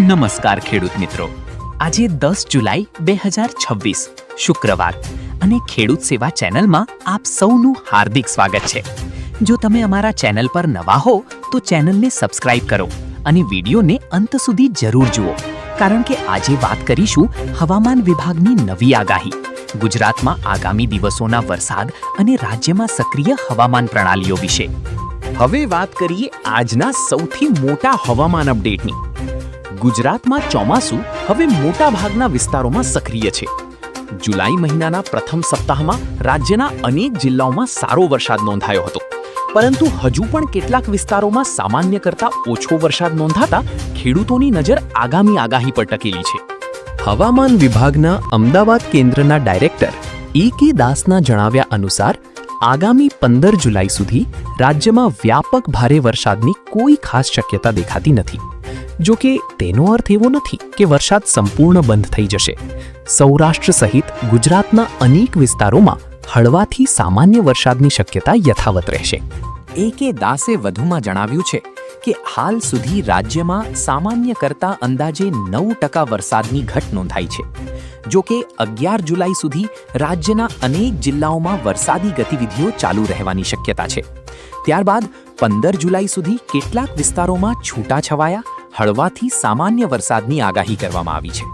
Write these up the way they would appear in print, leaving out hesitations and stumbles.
નમસ્કાર ખેડૂત મિત્રો, આજે 10 જુલાઈ 2026 શુક્રવાર અને ખેડૂત સેવા ચેનલમાં આપ સૌનું હાર્દિક સ્વાગત છે. જો તમે અમારા ચેનલ પર નવા હો તો ચેનલને સબસ્ક્રાઇબ કરો અને વિડીયોને અંત સુધી જરૂર જુઓ, કારણ કે આજે વાત કરીશું હવામાન વિભાગની નવી આગાહી, ગુજરાતમાં આગામી દિવસોના વરસાદ અને રાજ્યમાં સક્રિય હવામાન પ્રણાલીઓ વિશે. હવે વાત કરીએ આજના સૌથી મોટા હવામાન અપડેટની. ગુજરાતમાં ચોમાસું હવે મોટા ભાગના વિસ્તારોમાં સક્રિય છે. જુલાઈ મહિનાના પ્રથમ સપ્તાહમાં રાજ્યના અનેક જિલ્લાઓમાં સારો વરસાદ નોંધાયો હતો, પરંતુ હજુ પણ કેટલાક વિસ્તારોમાં સામાન્ય કરતાં ઓછો વરસાદ નોંધાતા ખેડૂતોની નજર આગામી આગાહી પર ટકેલી છે. હવામાન વિભાગના અમદાવાદ કેન્દ્રના ડાયરેક્ટર એ.કે. દાસના જણાવ્યા અનુસાર આગામી 15 જુલાઈ સુધી રાજ્યમાં વ્યાપક ભારે વરસાદની કોઈ ખાસ શક્યતા દેખાતી નથી. જો કે તેનો અર્થ એવો નથી કે વરસાદ સંપૂર્ણ બંધ થઈ જશે. સૌરાષ્ટ્ર સહિત ગુજરાતના અનેક વિસ્તારોમાં હળવાથી સામાન્ય વરસાદની શક્યતા યથાવત રહેશે. એ.કે. દાસે વધુમાં જણાવ્યું છે કે હાલ સુધી રાજ્યમાં સામાન્ય કરતાં અંદાજે 9% વરસાદની ઘટ નોંધાઈ છે. જો કે 11 જુલાઈ સુધી રાજ્યના અનેક જિલ્લાઓમાં વરસાદી ગતિવિધિઓ ચાલુ રહેવાની શક્યતા છે. ત્યારબાદ 15 જુલાઈ સુધી કેટલાક વિસ્તારોમાં છૂટાછવાયા હળવાથી સામાન્ય વરસાદની આગાહી કરવામાં આવી છે.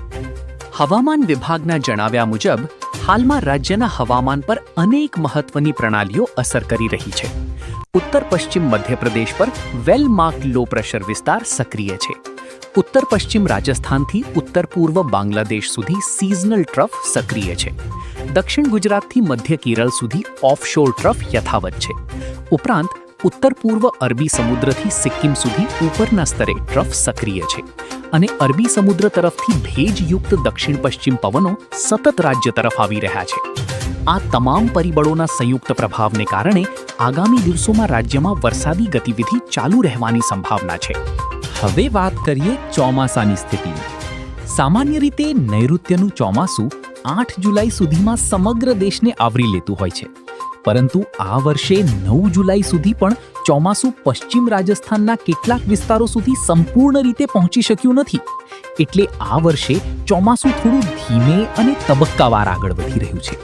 હવામાન વિભાગના જણાવ્યા મુજબ હાલમાં રાજ્યના હવામાન પર અનેક મહત્વની પ્રણાલીઓ અસર કરી રહી છે. ઉત્તર પશ્ચિમ મધ્યપ્રદેશ પર વેલ માર્ક્ડ લો પ્રેશર વિસ્તાર સક્રિય છે. ઉત્તર પશ્ચિમ રાજસ્થાનથી ઉત્તર પૂર્વ બાંગ્લાદેશ સુધી સિઝનલ ટ્રફ સક્રિય છે. દક્ષિણ ગુજરાતથી મધ્ય કેરળ સુધી ઓફશોર ટ્રફ યથાવત છે. ઉપરાંત ઉત્તર પૂર્વ અરબી સમુદ્રથી સિક્કિમ સુધી ઉપરના સ્તરે ટ્રફ સક્રિય છે અને અરબી સમુદ્ર તરફથી ભેજયુક્ત દક્ષિણ પશ્ચિમ પવનો સતત રાજ્ય તરફ આવી રહ્યા છે. આ તમામ પરિબળોના સંયુક્ત પ્રભાવને કારણે આગામી દિવસોમાં રાજ્યમાં વરસાદી ગતિવિધિ ચાલુ રહેવાની સંભાવના છે. હવે વાત કરીએ ચોમાસાની સ્થિતિની. સામાન્ય રીતે નૈઋત્યનું ચોમાસું 8 જુલાઈ સુધીમાં સમગ્ર દેશને આવરી લેતું હોય છે, પરંતુ આ વર્ષે 9 જુલાઈ સુધી પણ ચોમાસું પશ્ચિમ રાજસ્થાનના કેટલાક વિસ્તારો સુધી સંપૂર્ણ રીતે પહોંચી શક્યું નથી. એટલે આ વર્ષે ચોમાસું થોડું ધીમે અને તબક્કાવાર આગળ વધી રહ્યું છે.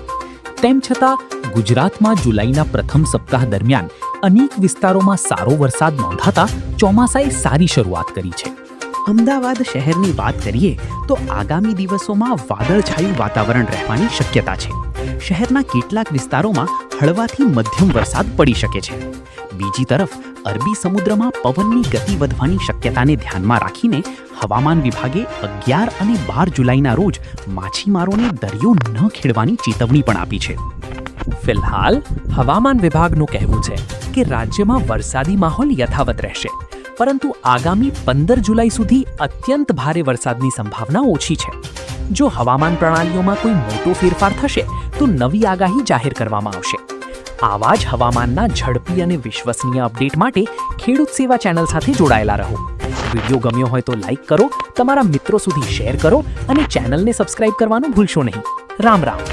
તેમ છતાં ગુજરાતમાં જુલાઈના પ્રથમ સપ્તાહ દરમિયાન અનેક વિસ્તારોમાં સારો વરસાદ નોંધાતા ચોમાસાએ સારી શરૂઆત કરી છે. અમદાવાદ શહેરની વાત કરીએ તો આગામી દિવસોમાં વાદળછાયું વાતાવરણ રહેવાની શક્યતા છે. શહેરના કેટલાક વિસ્તારોમાં હળવાથી મધ્યમ વરસાદ પડી શકે છે. બીજી તરફ અરબી સમુદ્રમાં પવનની ગતિ વધવાની શક્યતાને ધ્યાનમાં રાખીને હવામાન વિભાગે 11 અને 12 જુલાઈના રોજ માછીમારોને દરિયો ન ખેડવાની ચેતવણી પણ આપી છે. ફિલહાલ હવામાન વિભાગનું કહેવું છે કે રાજ્યમાં વરસાદી માહોલ યથાવત રહેશે, પરંતુ આગામી 15 જુલાઈ સુધી અત્યંત ભારે વરસાદની સંભાવના ઓછી છે. જો હવામાન પ્રણાલીઓમાં કોઈ મોટો ફેરફાર થશે તો નવી આગાહી જાહેર કરવામાં આવશે. આવા જ હવામાનના ઝડપી અને વિશ્વસનીય અપડેટ માટે ખેડૂત સેવા ચેનલ સાથે જોડાયેલા રહો. વિડીયો ગમ્યો હોય તો લાઈક કરો, તમારા મિત્રો સુધી શેર કરો અને ચેનલને સબસ્ક્રાઇબ કરવાનું ભૂલશો નહીં. રામ રામ.